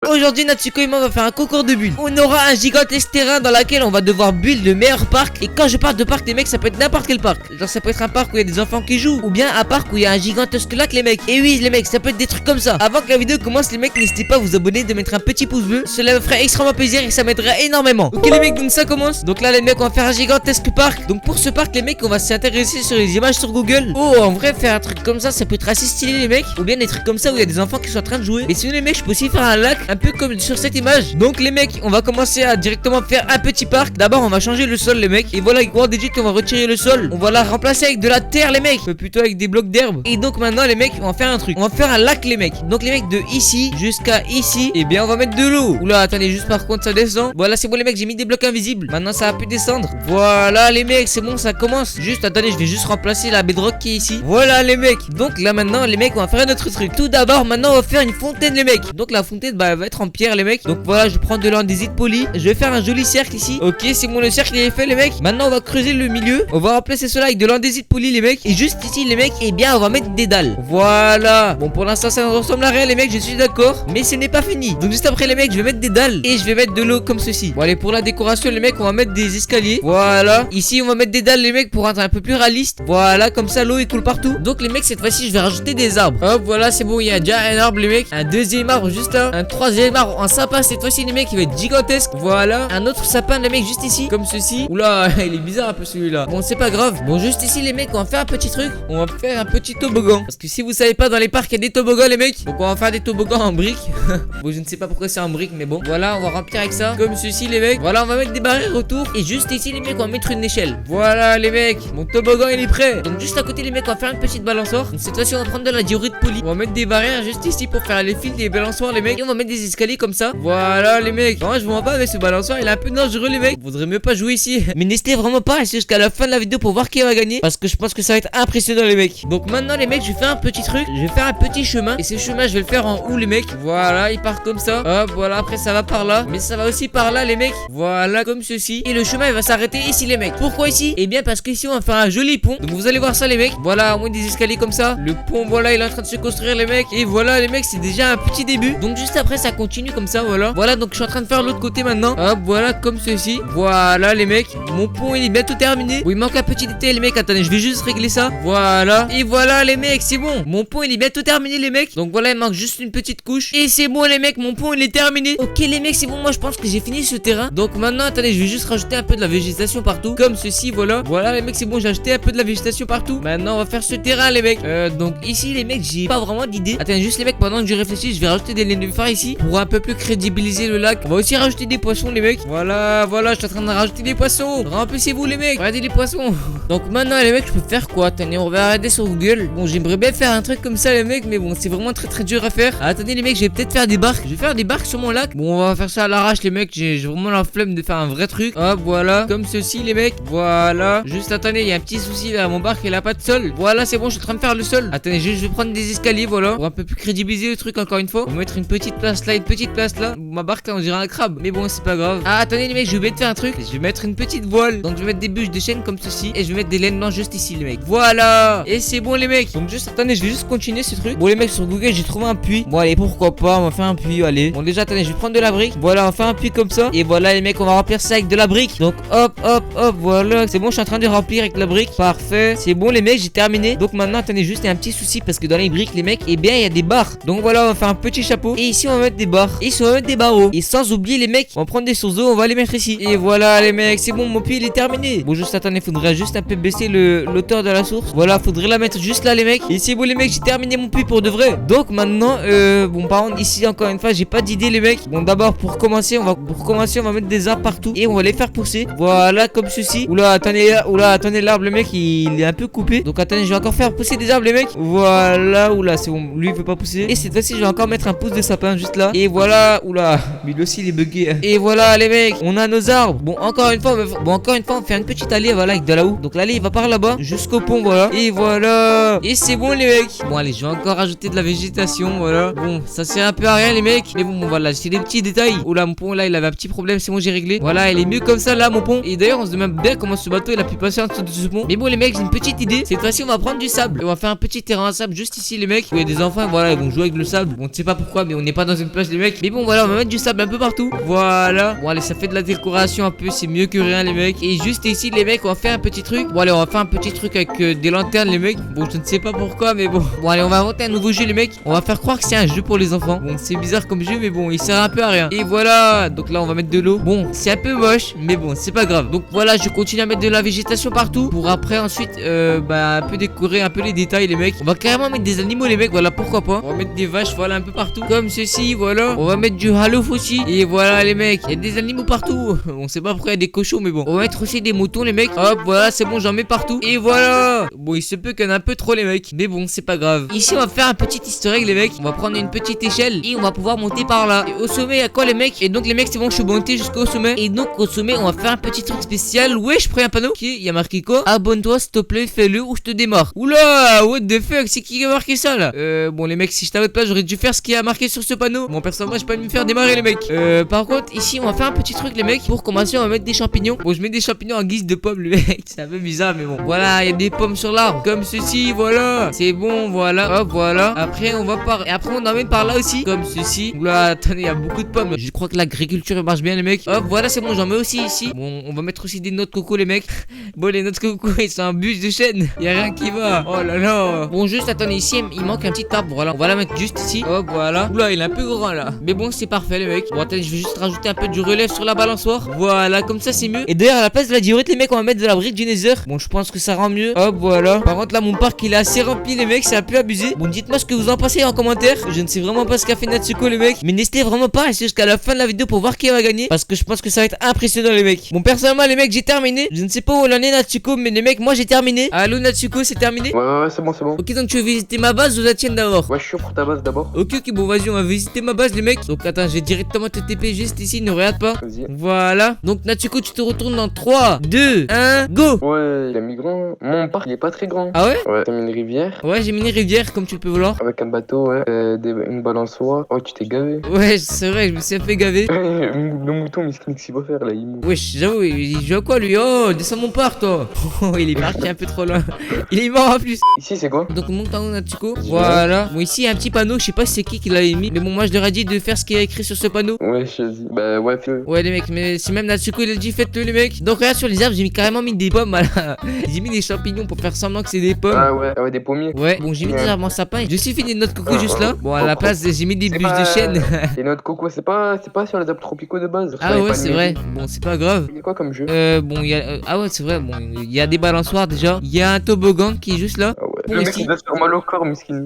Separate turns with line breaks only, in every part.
Aujourd'hui Natsuko et moi on va faire un concours de bulles. On aura un gigantesque terrain dans lequel on va devoir build le meilleur parc. Et quand je parle de parc les mecs, ça peut être n'importe quel parc. Genre ça peut être un parc où il y a des enfants qui jouent, ou bien un parc où il y a un gigantesque lac les mecs. Et oui les mecs, ça peut être des trucs comme ça. Avant que la vidéo commence les mecs, n'hésitez pas à vous abonner, de mettre un petit pouce bleu. Cela me ferait extrêmement plaisir et ça m'aiderait énormément. Ok les mecs, donc ça commence. Donc là les mecs, on va faire un gigantesque parc. Donc pour ce parc les mecs, on va s'intéresser sur les images sur Google. Oh en vrai faire un truc comme ça peut être assez stylé les mecs. Ou bien des trucs comme ça où il y a des enfants qui sont en train de jouer. Et sinon les mecs, je peux aussi faire un lac, un peu comme sur cette image. Donc les mecs, on va commencer à directement faire un petit parc. D'abord on va changer le sol les mecs. Et voilà avec WorldEdit on va retirer le sol. On va la remplacer avec de la terre les mecs, plutôt avec des blocs d'herbe. Et donc maintenant les mecs, on va faire un truc. On va faire un lac les mecs. Donc les mecs, de ici jusqu'à ici, et bien on va mettre de l'eau. Oula attendez, juste par contre ça descend. Voilà c'est bon les mecs, j'ai mis des blocs invisibles. Maintenant ça va plus descendre. Voilà les mecs, c'est bon, ça commence. Juste attendez, je vais juste remplacer la bedrock qui est ici. Voilà les mecs. Donc là maintenant les mecs, on va faire un autre truc. Tout d'abord maintenant on va faire une fontaine les mecs. Donc la fontaine bah elle va être en pierre les mecs. Donc voilà, je prends de l'andésite poli. Je vais faire un joli cercle ici. Ok c'est bon, le cercle il est fait les mecs. Maintenant on va creuser le milieu. On va remplacer cela avec de l'andésite poli les mecs. Et juste ici les mecs, et bien on va mettre des dalles. Voilà. Bon pour l'instant ça ne ressemble à rien les mecs, je suis d'accord. Mais ce n'est pas fini. Donc juste après les mecs, je vais mettre des dalles. Et je vais mettre de l'eau comme ceci. Bon allez, pour la décoration les mecs, on va mettre des escaliers. Voilà. Ici on va mettre des dalles les mecs pour rendre un peu plus réaliste. Voilà, comme ça l'eau il coule partout. Donc les mecs, cette fois-ci je vais rajouter des arbres. Hop voilà, c'est bon, il y a déjà un arbre les mecs. Un deuxième arbre juste là. Un troisième arbre en sapin cette fois-ci les mecs, il va être gigantesque. Voilà. Un autre sapin les mecs juste ici, comme ceci. Oula il est bizarre un peu celui-là. Bon c'est pas grave. Bon juste ici les mecs, on va faire un petit truc. On va faire un petit toboggan. Parce que si vous savez pas, dans les parcs il y a des toboggans les mecs. Donc on va faire des toboggans en briques. Bon je ne sais pas pourquoi c'est en briques, mais bon. Voilà, on va remplir avec ça, comme ceci les mecs. Voilà, on va mettre des barrières autour. Et juste ici les mecs, on va mettre une échelle. Voilà les mecs, mon toboggan il est prêt. Donc juste à côté les mecs, on va faire une petite balançoire. Donc cette fois-ci on va prendre de la diorite polie. On va mettre des barrières juste ici pour faire les fils des balançoires les mecs. Et on va mettre des escaliers comme ça. Voilà les mecs. Non je vous vois pas avec ce balançoire, il est un peu dangereux les mecs. Faudrait mieux pas jouer ici. Mais n'hésitez vraiment pas à rester jusqu'à la fin de la vidéo pour voir qui va gagner. Parce que je pense que ça va être impressionnant les mecs. Donc maintenant les mecs, je vais faire un petit truc. Je vais faire un petit chemin. Et ce chemin je vais le faire en haut les mecs. Voilà, il part comme ça. Hop voilà, après ça va par là. Mais ça va aussi par là les mecs. Voilà comme ceci. Et le chemin il va s'arrêter ici les mecs. Pourquoi ici? Et bien parce qu'ici on va faire un joli pont. Donc vous allez voir ça les mecs. Voilà, au moins des escaliers comme ça. Le pont voilà, il est en train de se construire les mecs. Et voilà les mecs, c'est déjà un petit début. Donc juste après ça continue comme ça. Voilà. Voilà, donc je suis en train de faire l'autre côté maintenant. Hop voilà comme ceci. Voilà les mecs, mon pont il est bientôt terminé. Bon il manque un petit détail les mecs. Attendez, je vais juste régler ça. Voilà. Et voilà les mecs, c'est bon. Mon pont il est bientôt terminé les mecs. Donc voilà, il manque juste une petite couche. Et c'est bon les mecs, mon pont il est terminé. Ok les mecs, c'est bon, moi je pense que j'ai fini ce terrain. Donc maintenant attendez, je vais juste rajouter un peu de la végétation partout. Comme ceci, voilà. Voilà les mecs, c'est bon, j'ai ajouté un peu de la végétation partout. Maintenant on va faire ce terrain les mecs. Donc ici les mecs, j'ai pas vraiment d'idée. Attendez juste les mecs, pendant que je réfléchis, je vais rajouter des nénuphars ici pour un peu plus crédibiliser le lac. On va aussi rajouter des poissons les mecs. Voilà, voilà, je suis en train de rajouter des poissons. Remplissez-vous les mecs, regardez les poissons. Donc maintenant les mecs, je peux faire quoi? Attendez, on va regarder sur Google. Bon j'aimerais bien faire un truc comme ça les mecs, mais bon c'est vraiment très dur à faire. Attendez les mecs, je vais peut-être faire des barques. Je vais faire des barques sur mon lac. Bon on va faire ça à l'arrache les mecs, j'ai vraiment la flemme de faire un vrai truc. Hop voilà, comme ceci les mecs. Voilà, juste attendez, il y a un petit souci là, mon barque il a pas de sol. Voilà c'est bon, je suis en train de faire le sol. Attendez, je vais prendre des escaliers voilà, pour un peu plus crédibiliser le truc encore une fois. On va mettre une petite place là, une petite place là. Ma barque là on dirait un crabe, mais bon c'est pas grave. Ah attendez les mecs, je vais oublier de faire un truc. Je vais mettre une petite voile. Donc je vais mettre des bûches de chaîne comme ceci. Et je vais mettre des laines blanches juste ici les mecs. Voilà. Et c'est bon les mecs. Donc juste attendez, je vais juste continuer ce truc. Bon les mecs, sur Google j'ai trouvé un puits. Bon allez, pourquoi pas, on va faire un puits, allez. Bon déjà attendez, je vais prendre de la brique. Voilà, on va faire un puits comme ça. Et voilà les mecs, on va remplir ça avec de la brique. Donc hop hop hop, voilà. C'est bon, je suis en train de remplir avec la brique. Parfait. C'est bon les mecs, j'ai terminé. Donc maintenant attendez, juste il y a un petit souci parce que dans les briques les mecs, et bien il y a des barres. Donc voilà, on va faire un petit chapeau. Et ici on va mettre des barres. Et ici on va mettre des barreaux. Et sans oublier les mecs, on va prendre des sources d'eau, on va les mettre ici. Et voilà les mecs, c'est bon, mon puits il est terminé. Bon juste attendez, faudrait juste un peu baisser l'auteur de la source. Voilà, faudrait la mettre juste là les mecs. Et c'est bon les mecs, j'ai terminé mon puits pour de vrai. Donc maintenant bon par contre ici encore une fois, j'ai pas d'idée les mecs. Bon d'abord pour commencer, on va mettre des arbres partout et on va les faire pousser. Voilà comme ceci. Oula attendez l'arbre le mec, il est un peu coupé. Donc attendez, je vais encore faire pousser des arbres les mecs. Voilà, oula, c'est bon, lui il veut pas pousser. Et cette fois-ci, je vais encore mettre un pouce de sapin juste là. Et voilà, oula, mais lui aussi il est bugué. Et voilà les mecs, on a nos arbres. Bon encore une fois, on fait une petite allée voilà avec de la houe. Donc l'allée il va par là-bas jusqu'au pont voilà. Et voilà. Et c'est bon les mecs. Bon allez, je vais encore rajouter de la végétation voilà. Bon, ça sert un peu à rien les mecs. Mais bon voilà, c'est des petits détails. Oula, mon pont là, il avait un petit problème, c'est bon, j'ai réglé. Voilà, il est mieux comme ça là mon pont. Et d'ailleurs, on se demande bien comment ce bateau il a pu passer en dessous de ce pont. Mais bon les mecs, j'ai une petite idée. Cette fois-ci, on va prendre du sable. On va faire un petit terrain à sable juste ici les mecs. Où il y a des enfants, voilà, ils vont jouer avec le sable. Bon, on ne sait pas pourquoi, mais on n'est pas dans une plage les mecs. Mais bon voilà, on va mettre du sable un peu partout. Voilà. Bon allez, ça fait de la décoration un peu, c'est mieux que rien les mecs. Et juste ici les mecs, on va faire un petit truc. Bon allez, on va faire un petit truc avec des lanternes les mecs. Bon, je ne sais pas pourquoi, mais bon. Bon allez, on va inventer un nouveau jeu les mecs. On va faire croire que c'est un jeu pour les enfants. Bon, c'est bizarre comme jeu, mais bon, il sert un peu à rien. Et voilà. Donc là, on va mettre de l'eau. Bon, c'est un peu moche, mais bon, c'est pas grave. Donc voilà, je continue à mettre de la végétation partout pour après ensuite un peu décorer un peu les détails les mecs. On va carrément mettre des animaux les mecs, voilà, pourquoi pas. On va mettre des vaches, voilà, un peu partout comme ceci, voilà. On va mettre du halo aussi. Et voilà les mecs, il y a des animaux partout. On sait pas pourquoi il y a des cochons, mais bon. On va mettre aussi des moutons les mecs. Hop, voilà, c'est bon, j'en mets partout. Et voilà. Bon, il se peut qu'il y en a un peu trop les mecs, mais bon, c'est pas grave. Ici, on va faire un petit easter egg les mecs. On va prendre une petite échelle et on va pouvoir monter par là. Et au sommet, il y a quoi les mecs? Et donc les mecs, c'est bon, je suis monté jusqu'au sommet. Et donc au sommet, on va faire un petit truc spécial. Ouais, je prends un panneau. Ok, il y a marqué quoi? Abonne-toi s'il te plaît, fais-le ou je te démarre. Oula, what the fuck, c'est qui a marqué ça là? Bon les mecs, si je t'avais pas, j'aurais dû faire ce qui a marqué sur ce panneau. Bon, personnellement, j'ai pas envie de me faire démarrer les mecs. Par contre, ici, on va faire un petit truc les mecs. Pour commencer, on va mettre des champignons. Bon, je mets des champignons en guise de pommes les mecs. C'est un peu bizarre, mais bon. Voilà, il y a des pommes sur l'arbre. Comme ceci, voilà. C'est bon, voilà. Hop, voilà. Après, on va par. Et après, on emmène par là aussi. Comme ceci. Oula, attendez, il y a beaucoup de pommes. Je crois que l'agriculture marche bien les mecs. Hop, voilà, c'est bon, j'en mets aussi ici. Bon, on va mettre aussi des noix de coco les mecs. Bon, les noix de coco, ils sont un bûche de chêne. Il y a rien qui va. Oh là là. Bon, juste attendez, ici, il manque un petit arbre. Voilà, on va la mettre juste ici. Hop, voilà. Oula, il est un peu grand là. Mais bon, c'est parfait les mecs. Bon, attendez, je vais juste rajouter un peu du relief sur la balançoire. Voilà, comme ça, c'est mieux. Et d'ailleurs, à la place de la diorite, les mecs, on va mettre de la brique du nether. Bon, je pense que ça rend mieux. Hop, voilà. Par contre, là, mon parc, il est assez rempli, les mecs. C'est un peu abusé. Bon, dites-moi ce que vous en pensez en commentaire. Je ne sais vraiment pas ce qu'a fait Natsuko, les mecs. Mais n'hésitez vraiment pas à rester jusqu'à la fin de la vidéo pour voir qui va gagner. Parce que je pense que ça va être impressionnant, les mecs. Bon, personnellement, les mecs, j'ai terminé. Je ne sais pas où en est Natsuko, mais les mecs, moi, j'ai terminé. Allô, Natsuko, c'est terminé?
Ouais, c'est bon, c'est bon.
Ok, donc tu veux visiter ma base ou la tienne d'abord?
Ouais, je suis chaud pour ta base d'abord.
Ok, bon, vas-y, on va visiter ma base, les mecs. Donc, attends, je vais directement te TP juste ici, ne regarde pas.
Vas-y.
Voilà. Donc, Natsuko, tu te retournes dans 3, 2, 1, go!
Ouais, il a mis grand. Mon parc, il est pas très grand.
Ah ouais?
Ouais, t'as mis une rivière.
Ouais, j'ai mis une rivière, comme tu peux voir.
Avec un bateau, ouais. Une balançoire. Oh, tu t'es gavé.
Ouais, c'est vrai, je me suis un peu gavé.
Le mouton, miskin, qu'est-ce qu'il va faire là? Il mou.
Wesh, j'avoue, il joue à quoi lui? Oh, descends mon parc, toi. Oh, il est parti un peu trop loin. Il est mort en plus.
Ici, c'est quoi?
Donc, monte en haut, Natsuko. Voilà. Bon, ici, il y a un petit panneau. Je sais pas c'est qui l'avait mis. Mais bon, moi, je leur ai dit de faire ce qui est écrit sur ce panneau.
Ouais, vas-y. Bah, ouais, fais-le.
Ouais, les mecs, mais si même Natsuko il a dit, faites-le, les mecs. Donc, regarde sur les arbres, j'ai carrément mis des pommes. Voilà. J'ai mis des champignons pour faire semblant que c'est des pommes.
Ah ouais, des pommiers.
Ouais, bon, j'ai mis des arbres en sapin. Je suis fini de notre coco juste là. Bon, à la place, j'ai mis des bûches de chêne.
Et notre coco, c'est pas sur les arbres tropicaux de base.
Ah ouais, c'est vrai. Bon, c'est pas grave.
Il y a quoi comme jeu?
Bon, il y a. Ah ouais, c'est vrai. Bon, il y a des balançoires déjà. Il y a un toboggan qui est juste là.
Ah ouais.
Pont
Le mec,
ici.
il doit se faire mal au corps, miskin.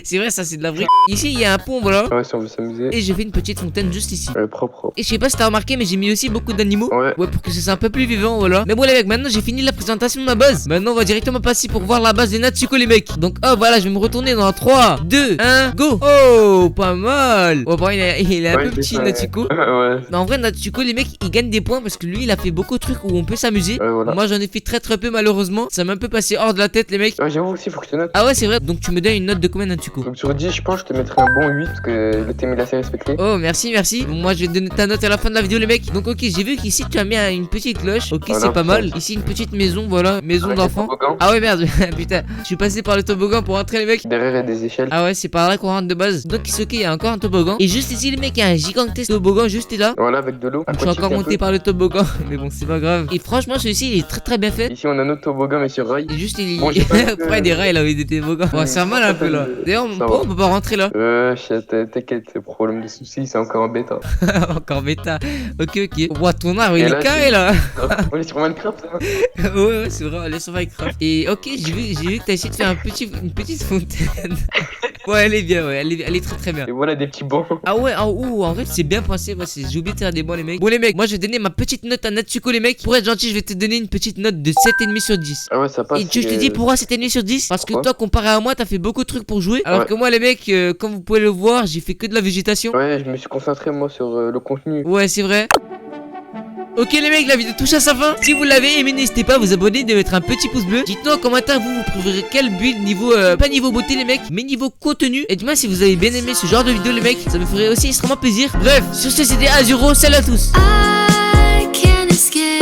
C'est vrai, ça, c'est de la vraie. Ici, il y a un pont, voilà.
Ouais, si on veut s'amuser.
Et j'ai fait une petite fontaine juste ici.
Propre.
Et je sais pas si t'as remarqué, mais j'ai mis aussi beaucoup d'animaux.
Ouais.
Ouais, pour que ce soit un peu plus vivant, voilà. Mais bon, les mecs, maintenant j'ai fini la présentation de ma base. Maintenant, on va directement passer pour voir la base des Natsuko, les mecs. Donc, oh, voilà, je vais me retourner dans 3, 2, 1, go. Oh, pas mal. Oh, bon, il est un peu petit, Natsuko.
Ouais.
Mais en vrai, Natsuko, les mecs, il gagne des points parce que lui, il a fait beaucoup de trucs où on peut s'amuser.
Voilà.
Moi, j'en ai fait très peu, malheureusement. Ça m'a un peu passé hors de la tête, les mecs.
Ouais, j'avoue aussi, faut que je te note.
Ah ouais, c'est vrai. Donc, tu me donnes une note de combien, Natsuko?
Donc sur 10, je pense que je te mettrai un bon 8 parce que le thème il est assez respecté.
Oh, merci. Bon, moi, je vais te donner ta note à la fin de la vidéo, les mecs. Donc, ok, j'ai vu qu'ici, tu as mis une petite cloche. Ok,
Voilà,
c'est pas mal.
ça.
Ici, une petite maison, voilà. Maison
Avec
d'enfant.
des toboggans.
Ah ouais, merde. Putain, je suis passé par le toboggan pour rentrer, les mecs.
Derrière il y a des échelles.
Ah ouais, c'est par là qu'on rentre de base. Donc, ici, ok, il y a encore un toboggan. Et juste ici, les mecs, il y a un gigantesque toboggan juste là.
Voilà, avec de l'eau.
Je suis encore monté par le toboggan. Mais bon, c'est pas grave. Et franchement, celui-ci, il est très bien fait.
Ici on a notre toboggan mais sur rail.
Et juste,
Bon, j'ai pas vu que-
Après, des rails là, avec des toboggans. Bon, c'est mal un peu là. D'ailleurs,
Ça
pourquoi
va.
on peut pas rentrer là?
T'inquiète, c'est problème de soucis, c'est encore en bêta.
Encore bêta. Ok. Ouah, ton arbre, il
Et
est
là,
carré là.
On est sur Minecraft hein.
Ouais, c'est vrai, allez sur Minecraft. Et ok, j'ai vu que t'as essayé de faire une petite fontaine. Ouais, elle est bien, ouais, elle est très bien.
Et voilà des petits bancs.
Ah ouais, en vrai, c'est bien pensé. Ouais, j'ai oublié de faire des bons, les mecs. Bon, les mecs, moi je vais donner ma petite note à Natsuko, les mecs. Pour être gentil, je vais te donner une petite note de 7,5 sur 10.
Ah ouais, ça passe.
Et je te dis pourquoi 7,5 sur 10? Parce que
Pourquoi
toi, comparé à moi, t'as fait beaucoup de trucs pour jouer. Alors
Ouais.
que moi, les mecs, comme vous pouvez le voir, j'ai fait que de la végétation.
Ouais, je me suis concentré moi sur le contenu.
Ouais, c'est vrai. Ok les mecs, la vidéo touche à sa fin. Si vous l'avez aimé, n'hésitez pas à vous abonner, de mettre un petit pouce bleu. Dites-nous en commentaire vous préférez quel build niveau pas niveau beauté les mecs, mais niveau contenu. Et dites-moi si vous avez bien aimé ce genre de vidéo les mecs, ça me ferait aussi extrêmement plaisir. Bref, sur ce c'était Azuro, salut à tous.
I can't escape.